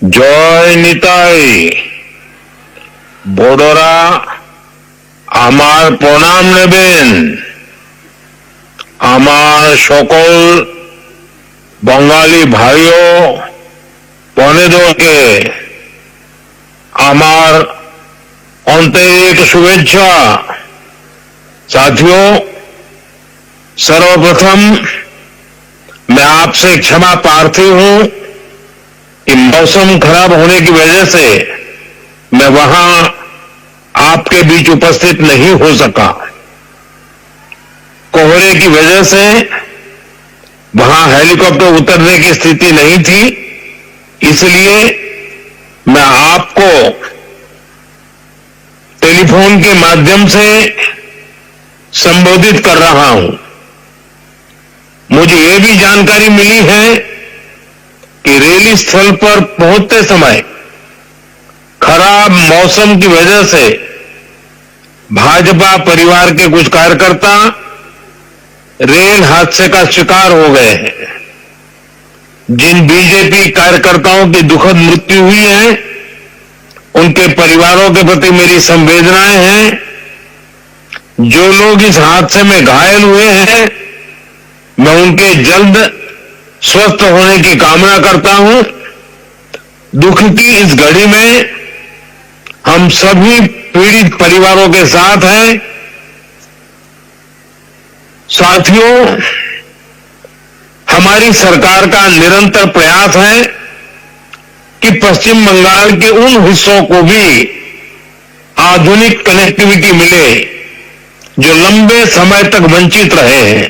জয় নিতাই বড়রা আমার প্রণাম নেবেন। আমার সকল बंगाली भाइयों बनेदों আমার आंतरिक शुभेच्छा। साथियों, सर्वप्रथम मैं आपसे क्षमा प्रार्थी हूं कि मौसम खराब होने की वजह से मैं वहां आपके बीच उपस्थित नहीं हो सका। कोहरे की वजह से वहां हेलीकॉप्टर उतरने की स्थिति नहीं थी, इसलिए मैं आपको टेलीफोन के माध्यम से संबोधित कर रहा हूं। मुझे यह भी जानकारी मिली है कि रैली स्थल पर पहुंचते समय खराब मौसम की वजह से भाजपा परिवार के कुछ कार्यकर्ता रेल हादसे का शिकार हो गए हैं। जिन बीजेपी कार्यकर्ताओं की दुखद मृत्यु हुई है, उनके परिवारों के प्रति मेरी संवेदनाएं हैं। जो लोग इस हादसे में घायल हुए हैं, मैं उनके जल्द स्वस्थ होने की कामना करता हूं। दुख की इस घड़ी में हम सभी पीड़ित परिवारों के साथ हैं। साथियों, हमारी सरकार का निरंतर प्रयास है कि पश्चिम बंगाल के उन हिस्सों को भी आधुनिक कनेक्टिविटी मिले जो लंबे समय तक वंचित रहे हैं।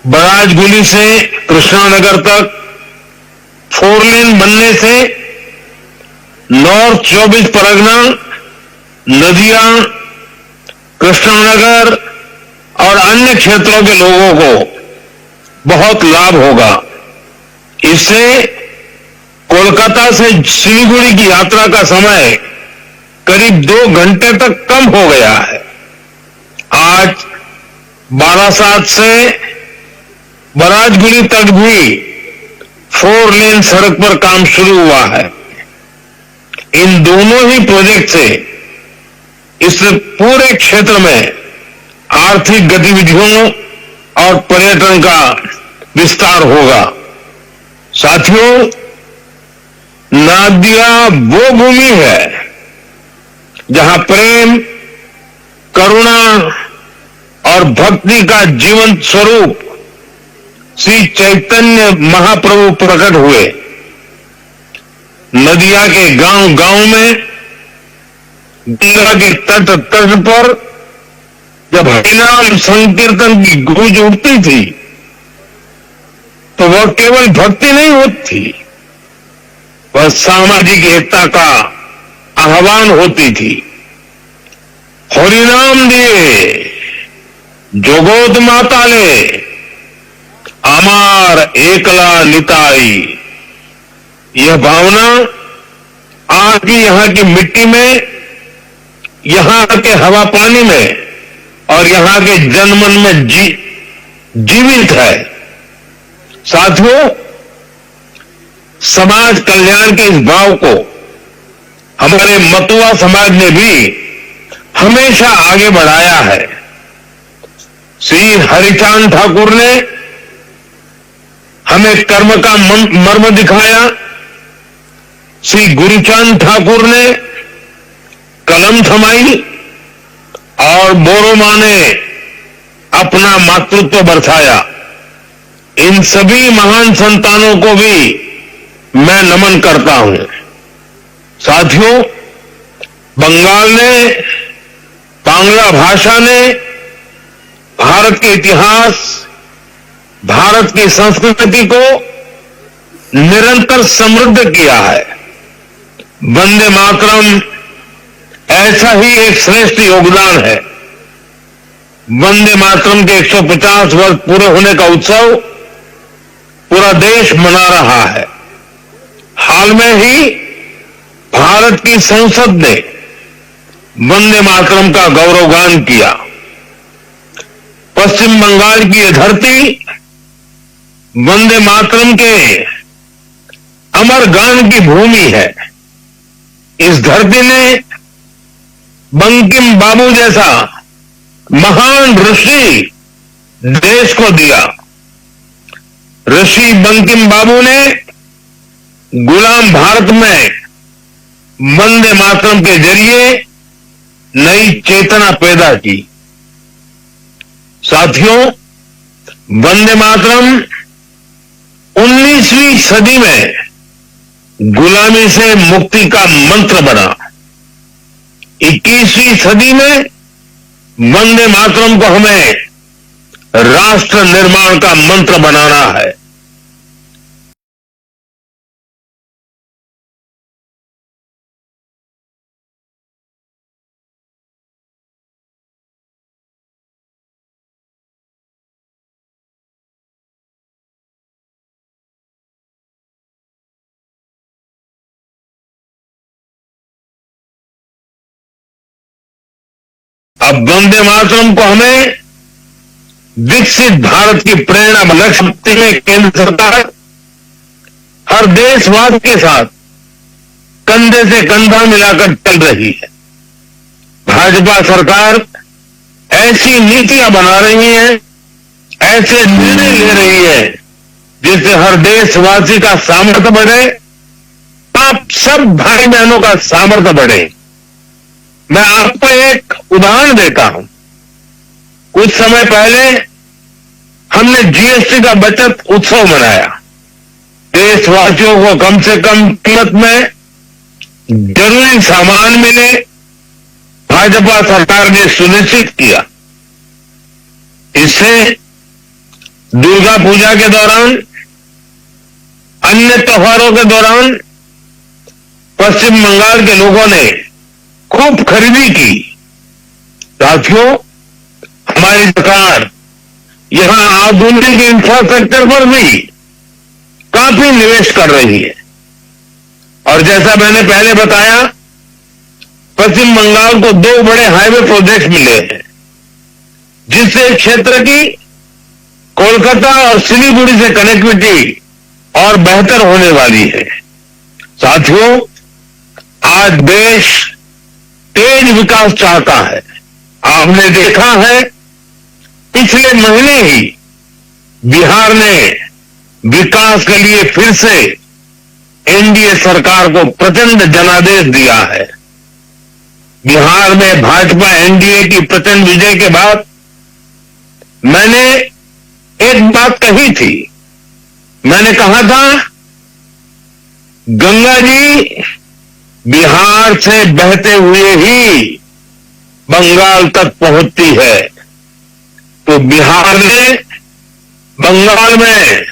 बराजगुली से कृष्णानगर तक 4 लेन बनने से नॉर्थ 24 परगना, नदिया, कृष्णानगर और अन्य क्षेत्रों के लोगों को बहुत लाभ होगा। इससे कोलकाता से सिलीगुड़ी की यात्रा का समय करीब 2 घंटे तक कम हो गया है। आज बारासात से बराजगुली तक भी 4 लेन सड़क पर काम शुरू हुआ है। इन दोनों ही प्रोजेक्ट से इस पूरे क्षेत्र में आर्थिक गतिविधियों और पर्यटन का विस्तार होगा। साथियों, नादिया वो भूमि है जहां प्रेम, करुणा और भक्ति का जीवंत स्वरूप श्री चैतन्य महाप्रभु प्रकट हुए। नदिया के गांव-गांव में, गंगा के तट पर जब हरिनाम संकीर्तन की गूंज उठती थी, तो वह केवल भक्ति नहीं होती थी, वह सामाजिक एकता का आह्वान होती थी। हरिनाम दिए जोगोत माताले, अमार एकला निताई। यह भावना आज भी यहां की मिट्टी में, यहां के हवा पानी में और यहां के जनमन में जीवित है। साथियों, समाज कल्याण के इस भाव को हमारे मतुआ समाज ने भी हमेशा आगे बढ़ाया है। श्री हरिचांद ठाकुर ने हमें कर्म का मर्म दिखाया। श्री गुरुचांद ठाकुर ने कलम थमाई और बोरोमा ने अपना मातृत्व बरसाया। इन सभी महान संतानों को भी मैं नमन करता हूं। साथियों, बंगाल ने, बांग्ला भाषा ने भारत के इतिहास, भारत की संस्कृति को निरंतर समृद्ध किया है। वंदे मातरम ऐसा ही एक श्रेष्ठ योगदान है। वंदे मातरम के 150 वर्ष पूरे होने का उत्सव पूरा देश मना रहा है। हाल में ही भारत की संसद ने वंदे मातरम का गौरवगान किया। पश्चिम बंगाल की यह धरती वंदे मातरम के अमर गान की भूमि है। इस धरती ने बंकिम बाबू जैसा महान ऋषि देश को दिया। ऋषि बंकिम बाबू ने गुलाम भारत में वंदे मातरम के जरिए नई चेतना पैदा की। साथियों, वंदे मातरम 19वीं सदी में गुलामी से मुक्ति का मंत्र बना। 21वीं सदी में वंदे मातरम को हमें राष्ट्र निर्माण का मंत्र बनाना है। अब वंदे मातरम को हमें विकसित भारत की प्रेरणा लक्ष्य में केंद्र सरकार हर देशवासी के साथ कंधे से कंधा मिलाकर चल रही है। भाजपा सरकार ऐसी नीतियां बना रही है, ऐसे निर्णय ले रही है जिससे हर देशवासी का सामर्थ्य बढ़े, आप सब भाई बहनों का सामर्थ्य बढ़े। मैं आपको एक उदाहरण देता हूं। कुछ समय पहले हमने जीएसटी का बचत उत्सव मनाया। देशवासियों को कम से कम कीमत में जरूरी सामान मिले, भाजपा सरकार ने सुनिश्चित किया। इससे दुर्गा पूजा के दौरान, अन्य त्योहारों के दौरान पश्चिम बंगाल के लोगों ने खूब खरीदी की। साथियों, हमारी सरकार यहां आधुनिक इंफ्रास्ट्रक्चर पर भी काफी निवेश कर रही है। और जैसा मैंने पहले बताया, पश्चिम बंगाल को 2 बड़े हाईवे प्रोजेक्ट मिले हैं, जिससे क्षेत्र की कोलकाता और सिलीगुड़ी से कनेक्टिविटी और बेहतर होने वाली है। साथियों, आज देश तेज विकास चाहता है। आपने देखा है, पिछले महीने ही बिहार ने विकास के लिए फिर से एनडीए सरकार को प्रचंड जनादेश दिया है। बिहार में भाजपा एनडीए की प्रचंड विजय के बाद मैंने एक बात कही थी। मैंने कहा था, गंगा जी बिहार से बहते हुए ही बंगाल तक पहुंचती है, तो बिहार ने बंगाल में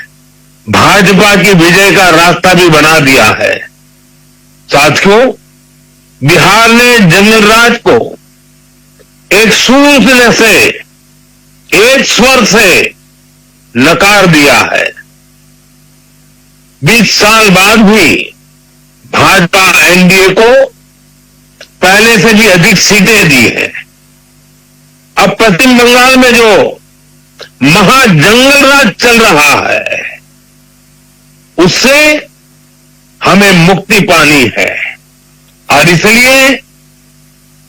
भाजपा की विजय का रास्ता भी बना दिया है। साथियों, बिहार ने जंगल राज को एक सूत्र से, एक स्वर से नकार दिया है। 20 साल बाद भी भाजपा एनडीए को पहले से भी अधिक सीटें दी हैं। अब पश्चिम बंगाल में जो महाजंगल राज चल रहा है, उससे हमें मुक्ति पानी है। और इसलिए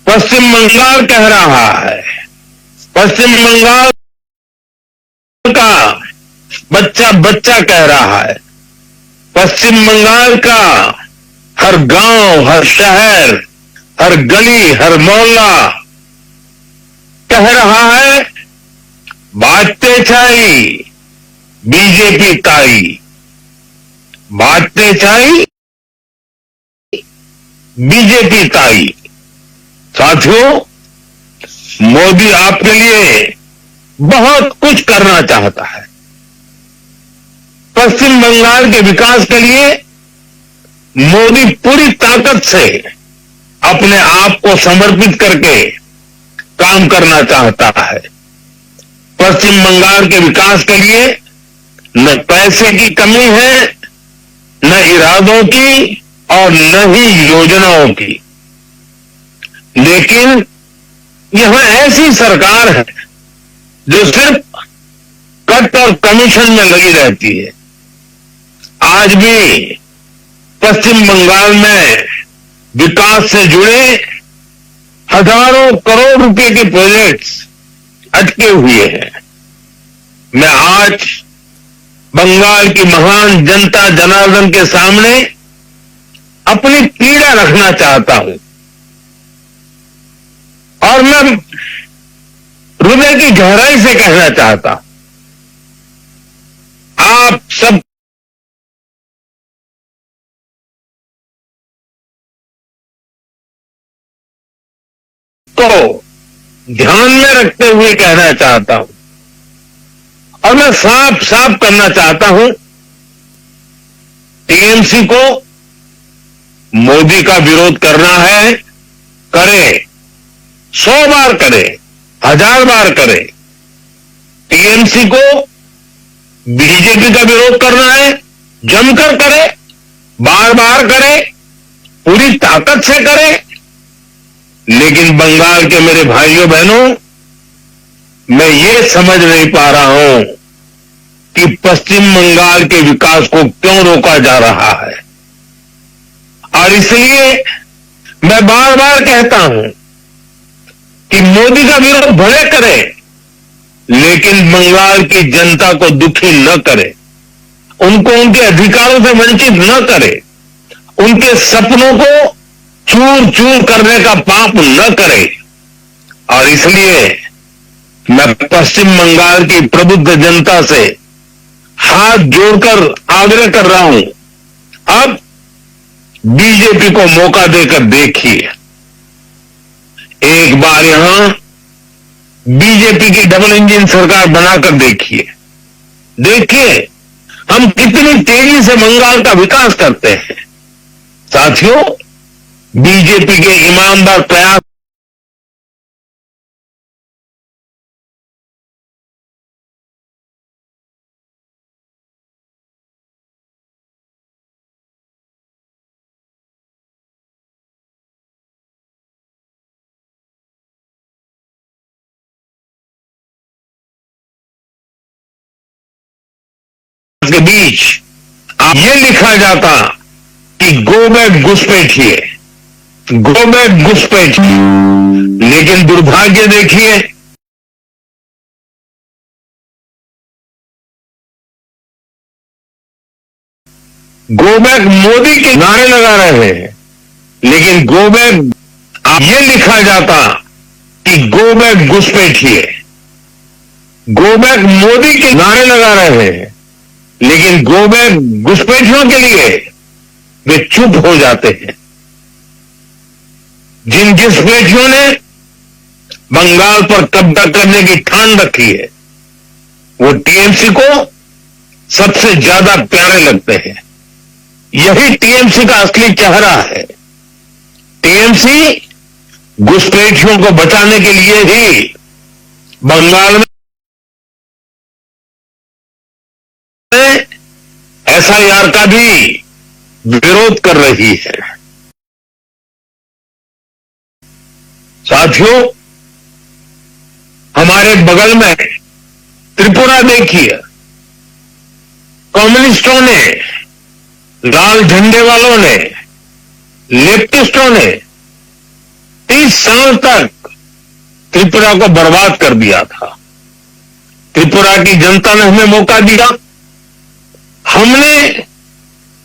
पश्चिम बंगाल कह रहा है, पश्चिम बंगाल का बच्चा बच्चा कह रहा है, पश्चिम बंगाल का हर गांव, हर शहर, हर गली, हर मोहल्ला कह रहा है, बाजते छाई बीजेपी ताई, बाजते छाई बीजेपी ताई। साथियों, मोदी आपके लिए बहुत कुछ करना चाहता है। पश्चिम बंगाल के विकास के लिए मोदी पूरी ताकत से अपने आप को समर्पित करके काम करना चाहता है। पश्चिम बंगाल के विकास के लिए न पैसे की कमी है, न इरादों की और न ही योजनाओं की। लेकिन यहां ऐसी सरकार है जो सिर्फ कट और कमीशन में लगी रहती है। आज भी पश्चिम बंगाल में विकास से जुड़े हजारों करोड़ रुपए के प्रोजेक्ट्स अटके हुए हैं। मैं आज बंगाल की महान जनता जनार्दन के सामने अपनी पीड़ा रखना चाहता हूं और मैं हृदय की गहराई से कहना चाहता हूं, आप सब को ध्यान में रखते हुए कहना चाहता हूं और मैं साफ साफ करना चाहता हूं, टीएमसी को मोदी का विरोध करना है, करे, 100 बार करे, 1000 बार करे। टीएमसी को बीजेपी का विरोध करना है, जमकर करे, बार बार करे, पूरी ताकत से करे। लेकिन बंगाल के मेरे भाइयों बहनों, मैं ये समझ नहीं पा रहा हूं कि पश्चिम बंगाल के विकास को क्यों रोका जा रहा है। और इसलिए मैं बार बार कहता हूं कि मोदी का विरोध भले करे, लेकिन बंगाल की जनता को दुखी न करे, उनको उनके अधिकारों से वंचित न करे, उनके सपनों को चूर चूर करने का पाप न करे। और इसलिए मैं पश्चिम बंगाल की प्रबुद्ध जनता से हाथ जोड़कर आग्रह कर रहा हूं, अब बीजेपी को मौका देकर देखिए। एक बार यहां बीजेपी की डबल इंजन सरकार बनाकर देखिए। देखिए हम कितनी तेजी से बंगाल का विकास करते हैं। साथियों, बीजेपी के ईमानदार प्रयास के बीच आप ये लिखा जाता कि गो बैक घुसपैठिए, गो बैक घुसपैठिए, लेकिन दुर्भाग्य देखिए, गो बैक मोदी के नारे लगा रहे हैं, लेकिन गो बैक आप ये लिखा जाता कि गो बैक घुसपैठिए, गो बैक मोदी के नारे लगा रहे हैं, लेकिन गो बैक घुसपैठियों के लिए वे चुप हो जाते हैं। जिन घुसपैठियों ने बंगाल पर कब्जा करने की ठान रखी है, वो टीएमसी को सबसे ज्यादा प्यारे लगते हैं। यही टीएमसी का असली चेहरा है। टीएमसी घुसपैठियों को बचाने के लिए ही बंगाल में एसआईआर का भी विरोध कर रही है। साथियों, हमारे बगल में त्रिपुरा देखिए, कम्युनिस्टों ने, लाल झंडे वालों ने, लेफ्टिस्टों ने 30 साल तक त्रिपुरा को बर्बाद कर दिया था। त्रिपुरा की जनता ने हमें मौका दिया, हमने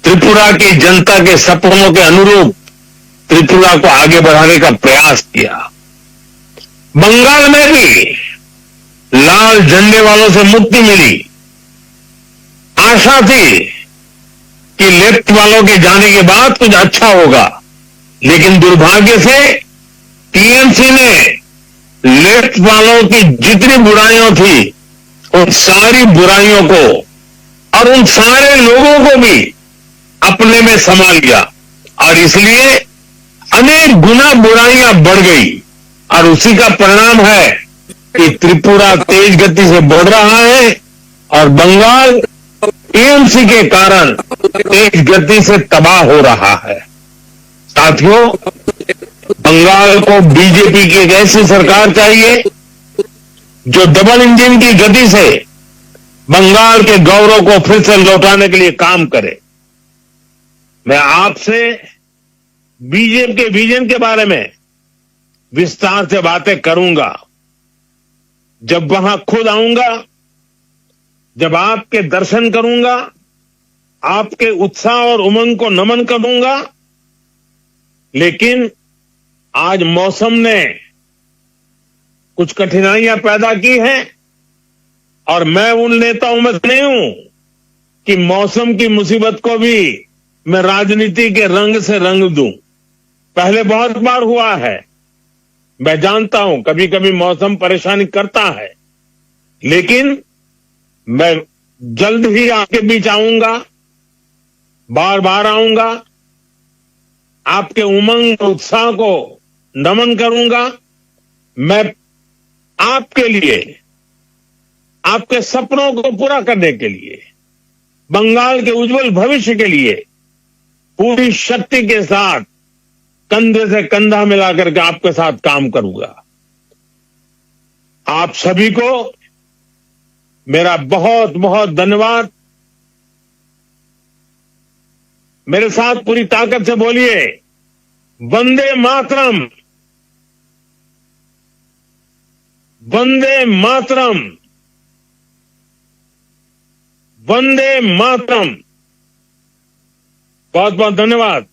त्रिपुरा की जनता के सपनों के अनुरूप त्रिपुरा को आगे बढ़ाने का प्रयास किया। बंगाल में भी लाल झंडे वालों से मुक्ति मिली। आशा थी कि लेफ्ट वालों के जाने के बाद कुछ अच्छा होगा, लेकिन दुर्भाग्य से टीएमसी ने लेफ्ट वालों की जितनी बुराइयां थी, उन सारी बुराइयों को और उन सारे लोगों को भी अपने में समा लिया और इसलिए अनेक गुना बुराइयां बढ़ गई। और उसी का परिणाम है कि त्रिपुरा तेज गति से बढ़ रहा है और बंगाल टीएमसी के कारण तेज गति से तबाह हो रहा है। साथियों, बंगाल को बीजेपी की एक ऐसी सरकार चाहिए जो डबल इंजन की गति से बंगाल के गौरव को फिर से लौटाने के लिए काम करे। मैं आपसे बीजेपी के विजन के बारे में विस्तार से बातें करूंगा। जब वहां खुद आऊंगा, जब आपके दर्शन करूंगा, आपके उत्साह और उमंग को नमन करूंगा। लेकिन आज मौसम ने कुछ कठिनाइयां पैदा की हैं और मैं उन नेताओं में से नहीं हूं कि मौसम की मुसीबत को भी मैं राजनीति के रंग से रंग दूं। पहले बहुत बार हुआ है, मैं जानता हूं कभी कभी मौसम परेशानी करता है, लेकिन मैं जल्द ही आपके बीच आऊंगा, बार बार आऊंगा, आपके उमंग उत्साह को नमन करूंगा। मैं आपके लिए, आपके सपनों को पूरा करने के लिए, बंगाल के उज्जवल भविष्य के लिए पूरी शक्ति के साथ कंधे से कंधा मिलाकर के आपके साथ काम करूंगा। आप सभी को मेरा बहुत बहुत धन्यवाद। मेरे साथ पूरी ताकत से बोलिए, वंदे मातरम, वंदे मातरम, वंदे मातरम। बहुत बहुत धन्यवाद।